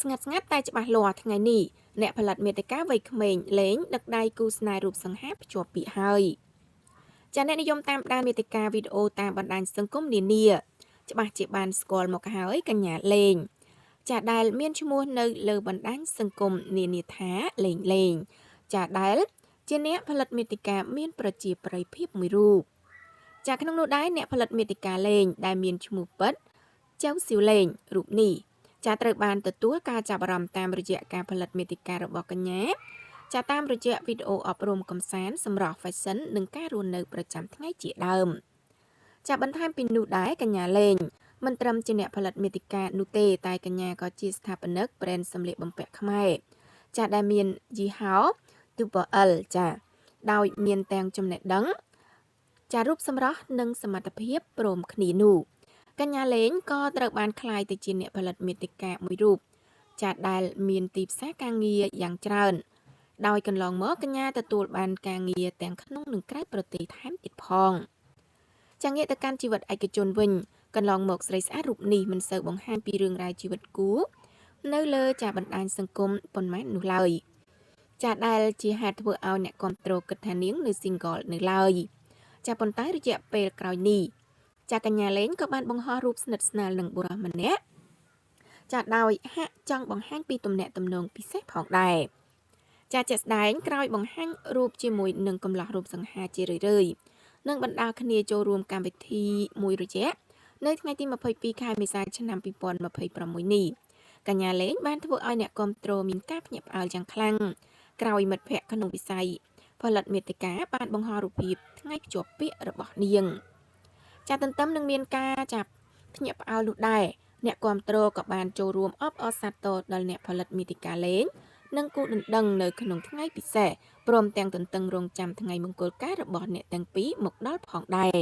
ស្ងាត់តែច្បាស់លាស់ថ្ងៃនេះអ្នកផលិតមាតិកាវ័យក្មេងលេងដឹកដៃគូស្នេហ៍រូបសង្ហាភ្ជាប់ពាក្យហើយចាអ្នកនិយមតាមដានមាតិកាវីដេអូតាមបណ្ដាញសង្គមនានាច្បាស់ជាបានស្គាល់មកហើយកញ្ញាលេងចាដែលមានឈ្មោះនៅលើបណ្ដាញសង្គមនានាថាលេងចាដែលជាអ្នកផលិតមាតិកាមានប្រជាប្រិយភាពមួយរូបចាក្នុងនោះដែរអ្នកផលិតមាតិកាលេងដែលមានឈ្មោះពិតចៅសៀវលេងរូបនេះចាត្រូវបានទទួលការចាប់អារម្មណ៍តាមរយៈការផលិតមាតិការបស់កញ្ញាចាតាមរយៈវីដេអូអប់រំកំសាន្តសម្រាប់ Fashion និងការរស់នៅប្រចាំថ្ងៃជាដើមចាបន្ថែមពីនោះដែរកញ្ញាលេងមិនត្រឹមជាអ្នកផលិតមាតិកានោះទេតែកញ្ញាក៏ជាស្ថាបនិក brand សម្លៀកបំពាក់ខ្មែរចាដែលមានយីហោ Double L ចាដោយមានទាំងចំណេះដឹងចារូបសម្រស់និងសមត្ថភាពព្រមគ្នានោះកញ្ញាលេងក៏ត្រូវបានក្លាយទៅជាអ្នកផលិតមាតិកាមួយរូបចាដែលមានទីផ្សារការងារយ៉ាងច្រើនដោយកន្លងមកកញ្ញាទទួលបានការងារទាំងក្នុងនិងក្រៅប្រទេសថែមទៀតផងចាងាកទៅកាន់ជីវិតឯកជនវិញកន្លងមកស្រីស្អាតរូបនេះមិនសូវបង្ហាញពីរឿងរ៉ាវជីវិតគូនៅលើចាបណ្ដាញសង្គមប៉ុន្មាននោះឡើយចាដែលជាហេតុធ្វើឲ្យអ្នកគ្រប់គ្រងគិតថានាងនៅ single នៅឡើយចាប៉ុន្តែរយៈពេលក្រោយនេះចាកញ្ញាលេងក៏បានបង្ហោះរូបស្និទ្ធស្នាលនឹងបុរសម្នាក់ចាដោយហាក់ចង់បង្ហាញពីទំនាក់ទំនងពិសេសផងដែរចាជាក់ស្ដែងក្រោយបង្ហាញរូបជាមួយនឹងកំឡោះរូបសង្ហាជារឿយៗនឹងបណ្ដាគ្នាចូលរួមកម្មវិធីមួយរយៈនៅថ្ងៃទី22ខែមេសាឆ្នាំ2026នេះកញ្ញាលេងបានធ្វើឲ្យអ្នកគ្រប់គ្រងមានការភ្ញាក់ផ្អើលយ៉ាងខ្លាំងក្រោយមិត្តភ័ក្តិក្នុងវិស័យផលិតមាតិកាបានបង្ហោះរូបភាពថ្ងៃភ្ជាប់ពាក្យរបស់នាងចាទន្ទឹមនឹងមានការចាប់ភ្ញាក់ផ្អើលនោះដែរអ្នកគ្រប់គ្រងក៏បានចូលរួមអបអរសាទរដល់អ្នកផលិតមាតិកាលេងនិងគូដណ្ដឹងនៅក្នុងថ្ងៃពិសេសព្រមទាំងទន្ទឹងរង់ចាំថ្ងៃមង្គលការរបស់អ្នកទាំងពីរមកដល់ផងដែរ